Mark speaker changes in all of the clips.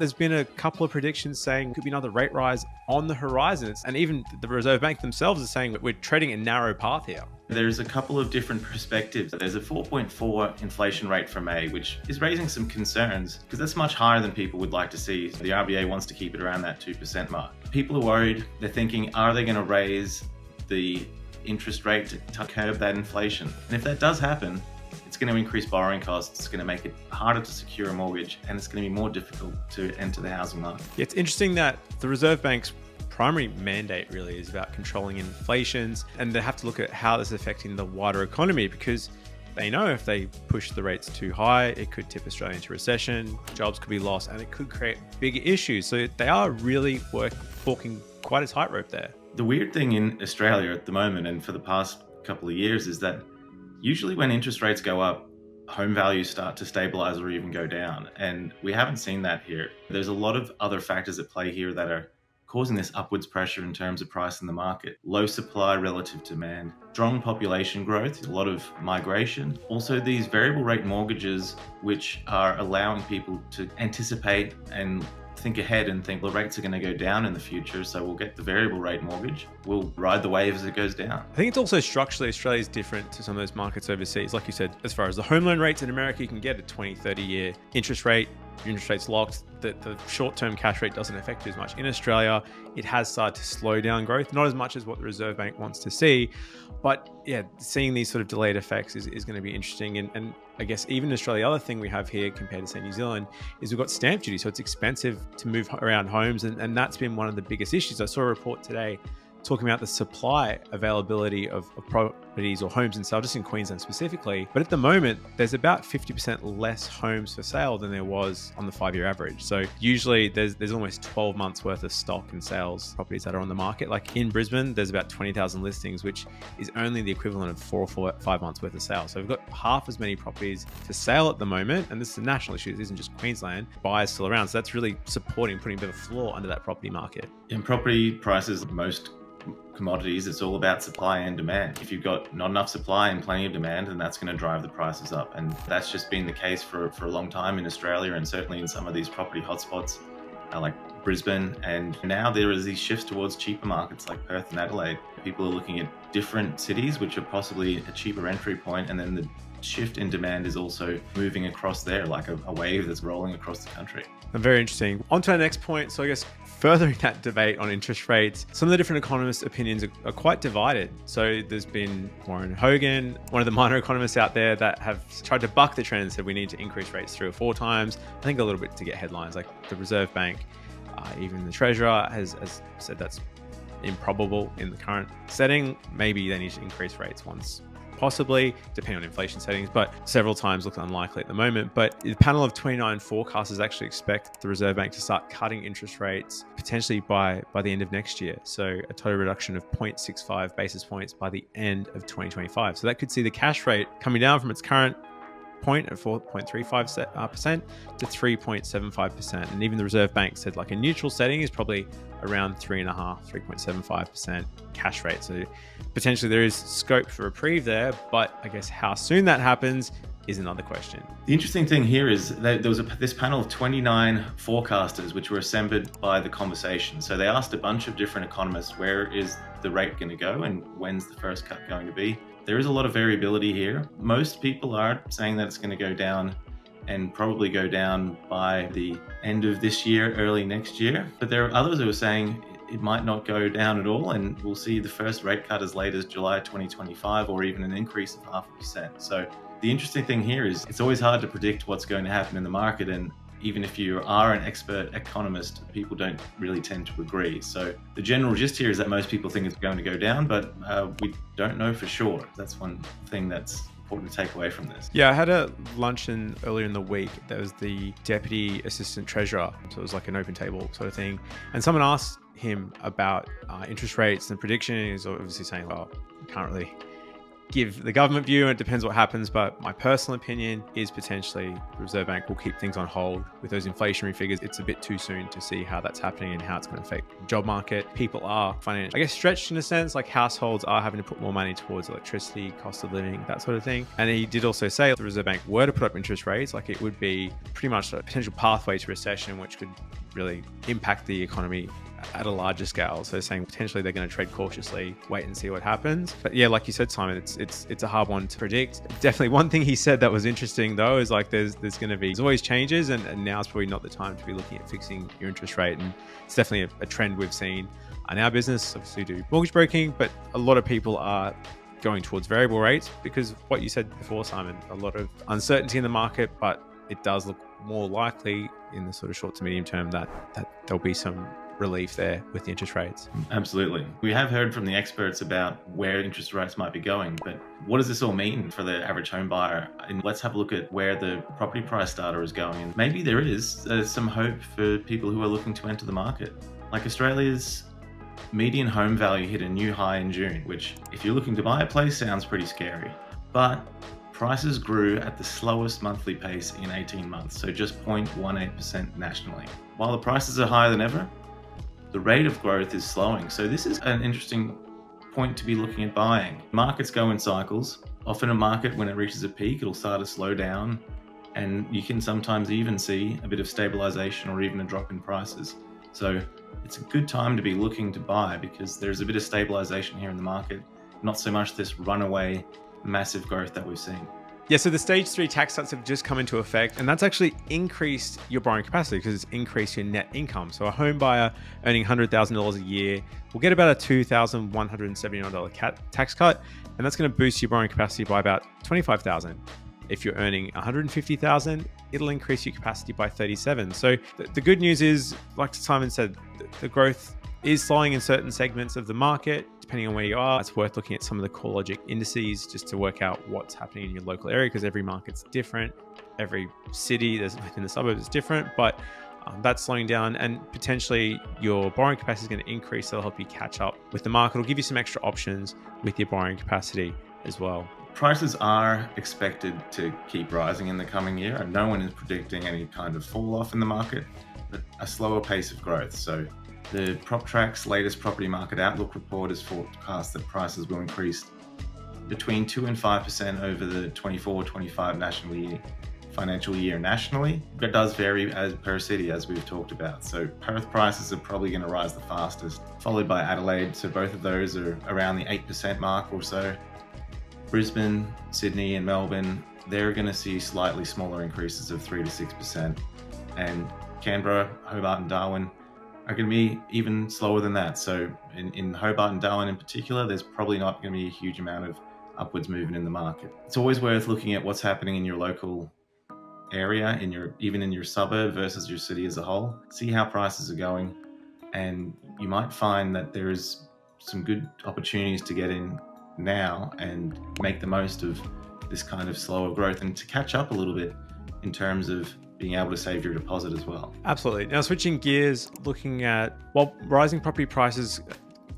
Speaker 1: There's been a couple of predictions saying could be another rate rise on the horizon. And even the Reserve Bank themselves are saying that we're treading a narrow path here.
Speaker 2: There's a couple of different perspectives. There's a 4.4 inflation rate for May, which is raising some concerns because that's much higher than people would like to see. The RBA wants to keep it around that 2% mark. People are worried. They're thinking, are they going to raise the interest rate to curb that inflation? And if that does happen, it's going to increase borrowing costs, it's going to make it harder to secure a mortgage, and it's going to be more difficult to enter the housing market.
Speaker 1: It's interesting that the Reserve Bank's primary mandate really is about controlling inflations, and they have to look at how this is affecting the wider economy because they know if they push the rates too high, it could tip Australia into recession, jobs could be lost, and it could create bigger issues. So they are really walking quite a tightrope there.
Speaker 2: The weird thing in Australia at the moment, and for the past couple of years, is that usually when interest rates go up, home values start to stabilize or even go down. And we haven't seen that here. There's a lot of other factors at play here that are causing this upwards pressure in terms of price in the market. Low supply relative to demand, strong population growth, a lot of migration. Also these variable rate mortgages, which are allowing people to anticipate and think ahead and think, well, rates are going to go down in the future, so we'll get the variable rate mortgage. We'll ride the wave as it goes down.
Speaker 1: I think it's also structurally, Australia is different to some of those markets overseas. Like you said, as far as the home loan rates in America, you can get a 20, 30-year interest rate. Your interest rate's locked. The short-term cash rate doesn't affect you as much. In Australia, it has started to slow down growth, not as much as what the Reserve Bank wants to see. But yeah, seeing these sort of delayed effects is going to be interesting. And I guess even in Australia, the other thing we have here compared to, say, New Zealand is we've got stamp duty. So it's expensive to move around homes. And that's been one of the biggest issues. I saw a report today talking about the supply availability of properties or homes in sale, just in Queensland specifically. But at the moment, there's about 50% less homes for sale than there was on the 5-year average. So usually there's almost 12 months worth of stock and sales properties that are on the market. Like in Brisbane, there's about 20,000 listings, which is only the equivalent of 4 or 5 months worth of sales. So we've got half as many properties for sale at the moment. And this is a national issue. This isn't just Queensland. Buyers still around. So that's really supporting, putting a bit of a floor under that property market.
Speaker 2: In property prices, most commodities, it's all about supply and demand. If you've got not enough supply and plenty of demand, then that's going to drive the prices up. And that's just been the case for a long time in Australia, and certainly in some of these property hotspots like Brisbane. And now there is these shifts towards cheaper markets like Perth and Adelaide. People are looking at different cities which are possibly a cheaper entry point, and then the shift in demand is also moving across there like a wave that's rolling across the country.
Speaker 1: Very interesting. On to our next point. So I guess furthering that debate on interest rates, some of the different economists' opinions are quite divided. So there's been Warren Hogan, one of the minor economists out there that have tried to buck the trend and said we need to increase rates 3 or 4 times. I think a little bit to get headlines, like the Reserve Bank, even the Treasurer has said that's improbable in the current setting. Maybe they need to increase rates once, possibly, depending on inflation settings, but several times looks unlikely at the moment. But the panel of 29 forecasters actually expect the Reserve Bank to start cutting interest rates potentially by the end of next year. So a total reduction of 0.65 basis points by the end of 2025. So that could see the cash rate coming down from its current point at 4.35% to 3.75%. And even the Reserve Bank said like a neutral setting is probably around 3.75% cash rate. So potentially there is scope for reprieve there, but I guess how soon that happens is another question.
Speaker 2: The interesting thing here is that there was this panel of 29 forecasters which were assembled by The Conversation. So they asked a bunch of different economists, where is the rate going to go and when's the first cut going to be? There is a lot of variability here. Most people are saying that it's going to go down and probably go down by the end of this year, early next year. But there are others who are saying it might not go down at all, and we'll see the first rate cut as late as July 2025, or even an increase of 0.5%. So the interesting thing here is it's always hard to predict what's going to happen in the market, and even if you are an expert economist, people don't really tend to agree. So the general gist here is that most people think it's going to go down, but we don't know for sure. That's one thing that's important to take away from this.
Speaker 1: Yeah, I had a luncheon earlier in the week. There was the Deputy Assistant Treasurer. So it was like an open table sort of thing. And someone asked him about interest rates and prediction. He's obviously saying, well, I can't really give the government view, and it depends what happens, but my personal opinion is potentially the Reserve Bank will keep things on hold with those inflationary figures. It's a bit too soon to see how that's happening and how it's going to affect job market. People are finding, I guess, stretched in a sense, like households are having to put more money towards electricity, cost of living, that sort of thing. And he did also say if the Reserve Bank were to put up interest rates, like it would be pretty much a potential pathway to recession, which could really impact the economy at a larger scale. So saying potentially they're going to tread cautiously, wait and see what happens. But yeah, like you said, Simon, it's a hard one to predict. Definitely one thing he said that was interesting though is like there's always changes, and now's probably not the time to be looking at fixing your interest rate. And it's definitely a trend we've seen in our business. Obviously we do mortgage broking, but a lot of people are going towards variable rates because what you said before, Simon, a lot of uncertainty in the market, but it does look more likely in the sort of short to medium term that there'll be some relief there with the interest rates.
Speaker 2: Absolutely. We have heard from the experts about where interest rates might be going, but what does this all mean for the average home buyer? And let's have a look at where the property price data is going. And maybe there is some hope for people who are looking to enter the market. Like Australia's median home value hit a new high in June, which if you're looking to buy a place sounds pretty scary. But prices grew at the slowest monthly pace in 18 months, so just 0.18% nationally. While the prices are higher than ever, the rate of growth is slowing. So this is an interesting point to be looking at buying. Markets go in cycles. Often a market, when it reaches a peak, it'll start to slow down, and you can sometimes even see a bit of stabilization or even a drop in prices. So it's a good time to be looking to buy because there's a bit of stabilization here in the market, not so much this runaway massive growth that we've seen.
Speaker 1: Yeah, so the stage 3 tax cuts have just come into effect, and that's actually increased your borrowing capacity because it's increased your net income. So a home buyer earning $100,000 a year will get about a $2,179 tax cut, and that's going to boost your borrowing capacity by about $25,000. If you're earning $150,000, it'll increase your capacity by $37,000. So the good news is, like Simon said, the growth is slowing in certain segments of the market. Depending on where you are, it's worth looking at some of the CoreLogic indices just to work out what's happening in your local area because every market's different. Every city within the suburbs is different, but that's slowing down, and potentially your borrowing capacity is going to increase. That'll help you catch up with the market. It'll give you some extra options with your borrowing capacity as well.
Speaker 2: Prices are expected to keep rising in the coming year, and no one is predicting any kind of fall off in the market, but a slower pace of growth. So the PropTrack's latest property market outlook report has forecast that prices will increase between 2 and 5% over the 24-25 financial year nationally. It does vary per city, as we've talked about. So Perth prices are probably going to rise the fastest, followed by Adelaide. So both of those are around the 8% mark or so. Brisbane, Sydney and Melbourne, they're going to see slightly smaller increases of 3 to 6%. And Canberra, Hobart and Darwin are going to be even slower than that. So in Hobart and Darwin in particular, there's probably not going to be a huge amount of upwards movement in the market. It's always worth looking at what's happening in your local area, even in your suburb versus your city as a whole. See how prices are going, and you might find that there is some good opportunities to get in now and make the most of this kind of slower growth and to catch up a little bit in terms of being able to save your deposit as well.
Speaker 1: Absolutely. Now, switching gears, looking at, while rising property prices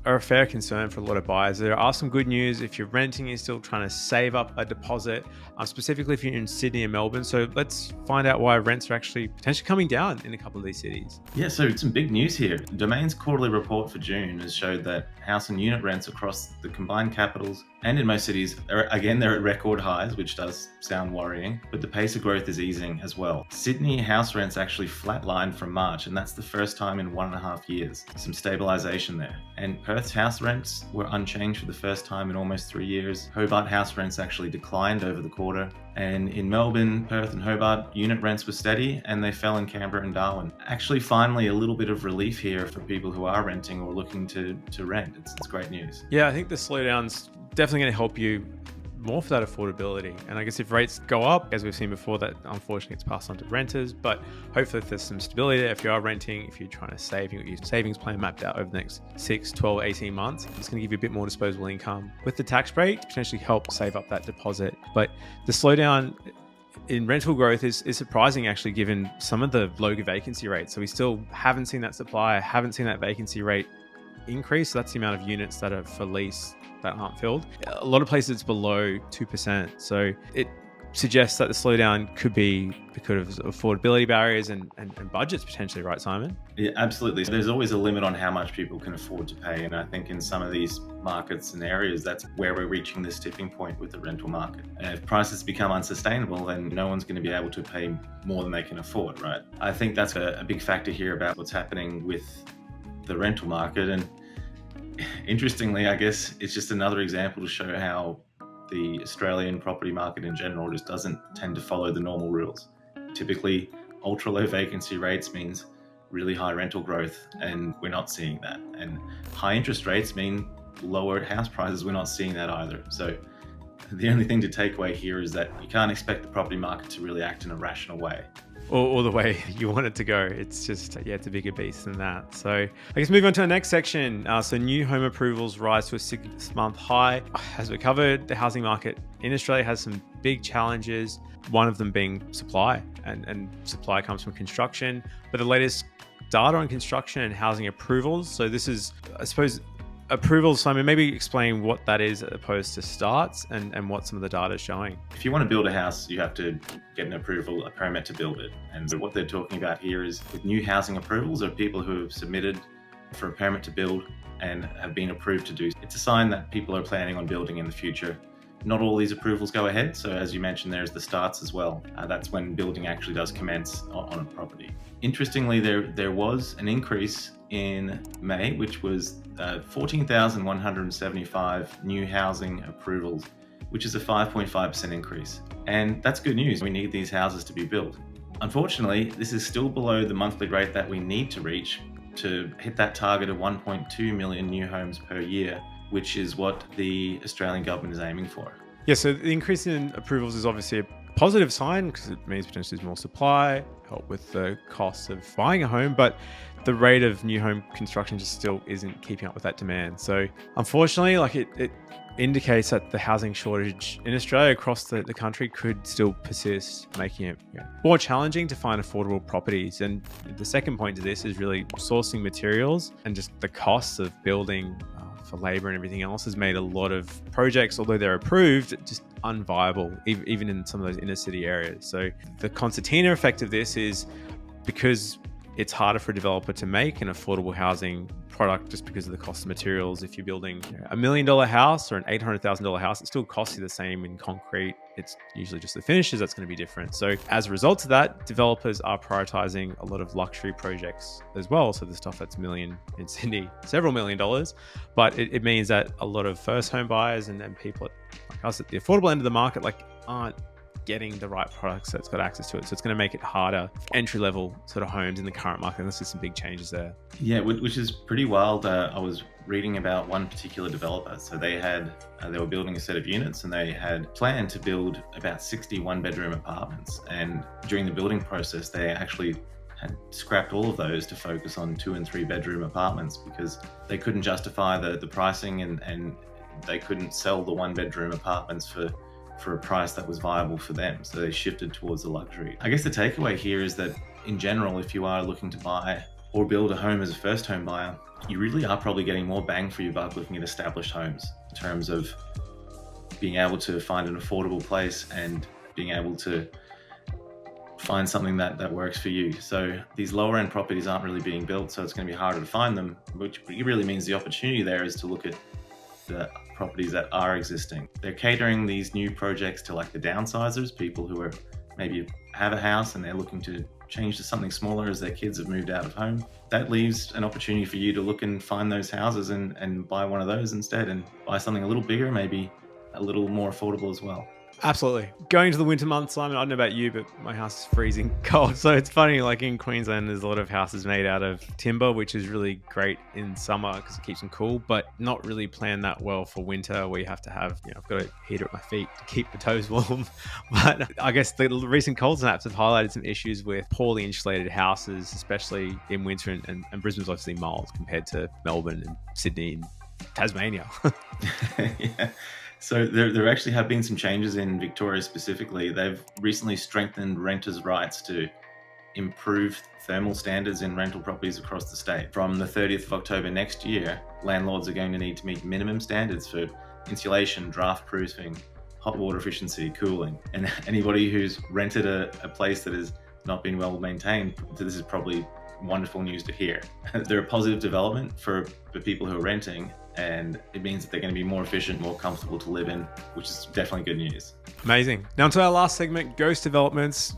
Speaker 1: are a fair concern for a lot of buyers, there are some good news if you're renting and still trying to save up a deposit, specifically if you're in Sydney and Melbourne. So let's find out why rents are actually potentially coming down in a couple of these cities.
Speaker 2: Yeah, so some big news here. Domain's quarterly report for June has showed that house and unit rents across the combined capitals and in most cities, they're at record highs, which does sound worrying, but the pace of growth is easing as well. Sydney house rents actually flatlined from March, and that's the first time in 1.5 years. Some stabilization there. And Perth's house rents were unchanged for the first time in almost 3 years. Hobart house rents actually declined over the quarter. And in Melbourne, Perth and Hobart, unit rents were steady, and they fell in Canberra and Darwin. Actually, finally, a little bit of relief here for people who are renting or looking to rent. It's great news.
Speaker 1: Yeah, I think the slowdown's definitely going to help you more for that affordability. And I guess if rates go up, as we've seen before, that unfortunately it's passed on to renters, but hopefully if there's some stability there, if you are renting, if you're trying to save, you've got your savings plan mapped out over the next 6, 12, 18 months, it's going to give you a bit more disposable income with the tax break to potentially help save up that deposit. But the slowdown in rental growth is surprising, actually, given some of the low vacancy rates. So we still haven't seen that supply, haven't seen that vacancy rate increase. So that's the amount of units that are for lease that aren't filled. A lot of places it's below 2%. So it suggest that the slowdown could be because of affordability barriers and budgets potentially, right, Simon?
Speaker 2: Yeah, absolutely. There's always a limit on how much people can afford to pay. And I think in some of these markets and areas, that's where we're reaching this tipping point with the rental market. And if prices become unsustainable, then no one's going to be able to pay more than they can afford, right? I think that's a big factor here about what's happening with the rental market. And interestingly, I guess it's just another example to show how the Australian property market in general just doesn't tend to follow the normal rules. Typically, ultra low vacancy rates means really high rental growth, and we're not seeing that. And high interest rates mean lower house prices. We're not seeing that either. So the only thing to take away here is that you can't expect the property market to really act in a rational way.
Speaker 1: Or the way you want it to go. It's just, it's a bigger beast than that. So I guess moving on to our next section. So new home approvals rise to a 6-month high. As we covered, the housing market in Australia has some big challenges, one of them being supply. And supply comes from construction. But the latest data on construction and housing approvals. So this is, I suppose, approvals, Simon, maybe explain what that is as opposed to starts and what some of the data is showing.
Speaker 2: If you want to build a house, you have to get an approval, a permit to build it. And so what they're talking about here is with new housing approvals are people who have submitted for a permit to build and have been approved to do. It's a sign that people are planning on building in the future. Not all these approvals go ahead. So as you mentioned, there's the starts as well. That's when building actually does commence on a property. Interestingly, there was an increase in May, which was 14,175 new housing approvals, which is a 5.5% increase. And that's good news. We need these houses to be built. Unfortunately, this is still below the monthly rate that we need to reach to hit that target of 1.2 million new homes per year, which is what the Australian government is aiming for.
Speaker 1: Yeah, so the increase in approvals is obviously a positive sign because it means potentially there's more supply, help with the cost of buying a home, but the rate of new home construction just still isn't keeping up with that demand. So unfortunately, it indicates that the housing shortage in Australia across the country could still persist, making it more challenging to find affordable properties. And the second point to this is really sourcing materials, and just the costs of building for labor and everything else has made a lot of projects, although they're approved, just unviable, even in some of those inner city areas. So the concertina effect of this is because it's harder for a developer to make an affordable housing product just because of the cost of materials. If you're building $1 million house or an $800,000 house, it still costs you the same in concrete. It's usually just the finishes that's going to be different. So as a result of that, developers are prioritizing a lot of luxury projects as well. So the stuff that's in Sydney, several $1 million, but it means that a lot of first home buyers and people like us at the affordable end of the market aren't getting the right products that's got access to it. So it's going to make it harder entry-level sort of homes in the current market. And there's just some big changes there.
Speaker 2: Yeah, which is pretty wild. I was reading about one particular developer. So they were building a set of units and they had planned to build about 60 one-bedroom apartments. And during the building process, they actually had scrapped all of those to focus on 2 and 3 bedroom apartments because they couldn't justify the pricing and they couldn't sell the one-bedroom apartments for a price that was viable for them. So they shifted towards the luxury. I guess the takeaway here is that in general, if you are looking to buy or build a home as a first home buyer, you really are probably getting more bang for your buck looking at established homes in terms of being able to find an affordable place and being able to find something that works for you. So these lower end properties aren't really being built, so it's going to be harder to find them, which really means the opportunity there is to look at the properties that are existing. They're catering these new projects to the downsizers, people who are maybe have a house and they're looking to change to something smaller as their kids have moved out of home. That leaves an opportunity for you to look and find those houses and buy one of those instead and buy something a little bigger, maybe a little more affordable as well.
Speaker 1: Absolutely. Going to the winter months, Simon, I don't know about you, but my house is freezing cold. So it's funny, in Queensland, there's a lot of houses made out of timber, which is really great in summer because it keeps them cool, but not really planned that well for winter where you have to have, I've got a heater at my feet to keep the toes warm. But I guess the recent cold snaps have highlighted some issues with poorly insulated houses, especially in winter, and Brisbane's obviously mild compared to Melbourne and Sydney and Tasmania.
Speaker 2: Yeah. So there actually have been some changes in Victoria specifically. They've recently strengthened renters' rights to improve thermal standards in rental properties across the state. From the 30th of October next year, landlords are going to need to meet minimum standards for insulation, draft proofing, hot water efficiency, cooling. And anybody who's rented a place that has not been well maintained, this is probably wonderful news to hear. They're a positive development for the people who are renting, and it means that they're going to be more efficient, more comfortable to live in, which is definitely good news.
Speaker 1: Amazing. Now to our last segment, ghost developments.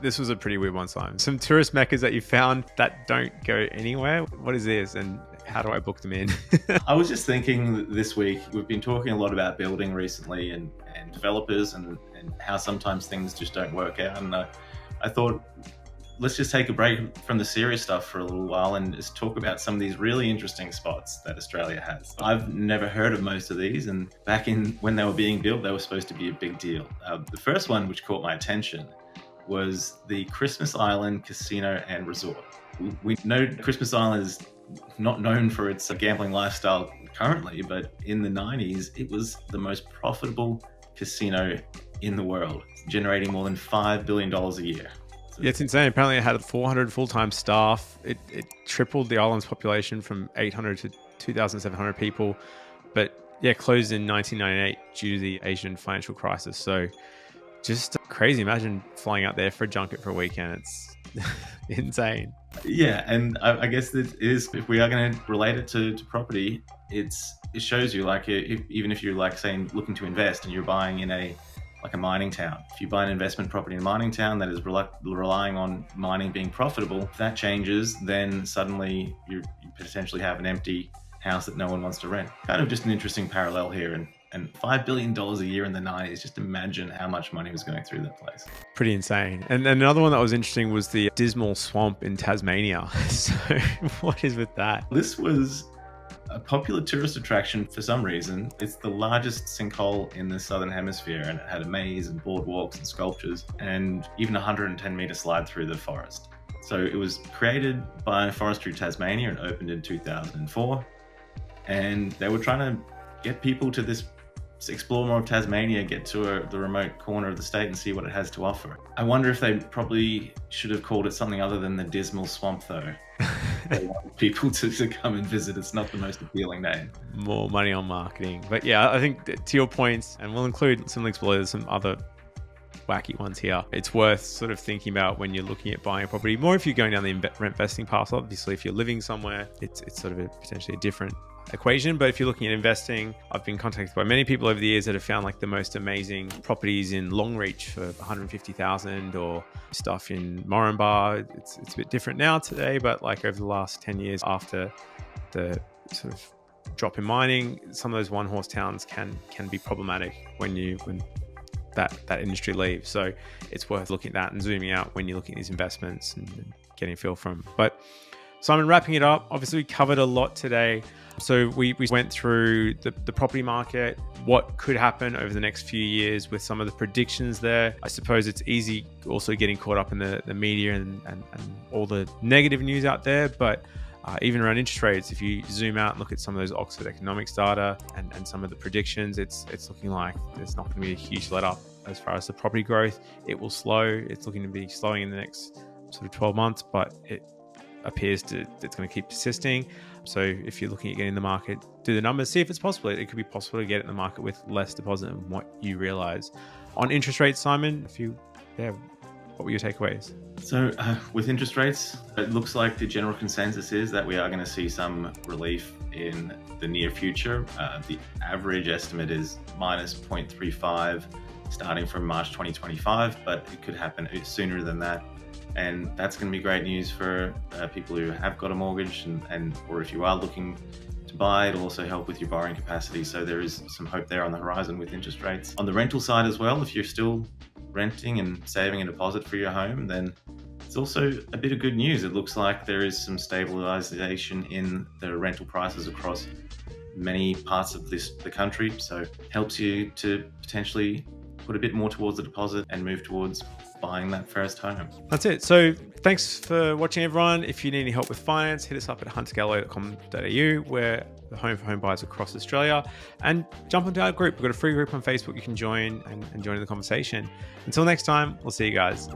Speaker 1: This was a pretty weird one, Simon. Some tourist meccas that you found that don't go anywhere. What is this, and how do I book them in?
Speaker 2: I was just thinking this week, we've been talking a lot about building recently and developers and how sometimes things just don't work out. And I thought, let's just take a break from the serious stuff for a little while and just talk about some of these really interesting spots that Australia has. I've never heard of most of these, and back in when they were being built, they were supposed to be a big deal. The first one, which caught my attention, was the Christmas Island Casino and Resort. We know Christmas Island is not known for its gambling lifestyle currently, but in the 90s, it was the most profitable casino in the world, generating more than $5 billion a year.
Speaker 1: Yeah, it's insane. Apparently it had 400 full-time staff. It tripled the island's population from 800 to 2,700 people. But yeah, closed in 1998 due to the Asian financial crisis. So just crazy. Imagine flying out there for a junket for a weekend. It's insane.
Speaker 2: Yeah, and I guess it is, if we are going to relate it to property, it shows you, like, even if you're like saying looking to invest and you're buying in a mining town. If you buy an investment property in a mining town that is relying on mining being profitable, if that changes, then suddenly you potentially have an empty house that no one wants to rent. Kind of just an interesting parallel here. And $5 billion a year in the 90s, just imagine how much money was going through that place.
Speaker 1: Pretty insane. And another one that was interesting was the Dismal Swamp in Tasmania. So what is with that?
Speaker 2: This was a popular tourist attraction for some reason. It's the largest sinkhole in the southern hemisphere, and it had a maze and boardwalks and sculptures and even a 110-meter slide through the forest. So it was created by Forestry Tasmania and opened in 2004. And they were trying to get people to explore more of Tasmania, get to the remote corner of the state and see what it has to offer. I wonder if they probably should have called it something other than the Dismal Swamp, though. They want people to come and visit. It's not the most appealing name.
Speaker 1: More money on marketing. But yeah, I think to your points, and we'll include some links below, there's some other wacky ones here. It's worth sort of thinking about when you're looking at buying a property, more if you're going down the rent vesting path. Obviously, if you're living somewhere, it's sort of potentially a different equation. But if you're looking at investing, I've been contacted by many people over the years that have found like the most amazing properties in Longreach for 150,000, or stuff in Moranbah. It's a bit different now today, but like over the last 10 years after the sort of drop in mining, some of those one horse towns can be problematic when that industry leaves. So it's worth looking at that and zooming out when you're looking at these investments and getting a feel from. But Simon, wrapping it up, obviously we covered a lot today. So we went through the property market, what could happen over the next few years with some of the predictions there. I suppose it's easy also getting caught up in the media and all the negative news out there, but even around interest rates, if you zoom out and look at some of those Oxford economics data and some of the predictions, it's looking like there's not going to be a huge let up as far as the property growth. It will slow. It's looking to be slowing in the next sort of 12 months, but it appears it's going to keep persisting. So if you're looking at getting in the market, do the numbers, see if it's possible. It could be possible to get in the market with less deposit than what you realize. On interest rates, Simon, what were your takeaways?
Speaker 2: So with interest rates, it looks like the general consensus is that we are going to see some relief in the near future. The average estimate is minus 0.35 starting from March 2025, but it could happen sooner than that. And that's going to be great news for people who have got a mortgage or if you are looking to buy, it'll also help with your borrowing capacity. So there is some hope there on the horizon with interest rates. On the rental side as well, if you're still renting and saving a deposit for your home, then it's also a bit of good news. It looks like there is some stabilization in the rental prices across many parts of the country. So it helps you to potentially put a bit more towards the deposit and move towards buying that first home.
Speaker 1: That's it. So thanks for watching, everyone. If you need any help with finance, hit us up at huntergalloway.com.au. We're the home for home buyers across Australia, and jump into our group. We've got a free group on Facebook you can join and join in the conversation. Until next time, we'll see you guys.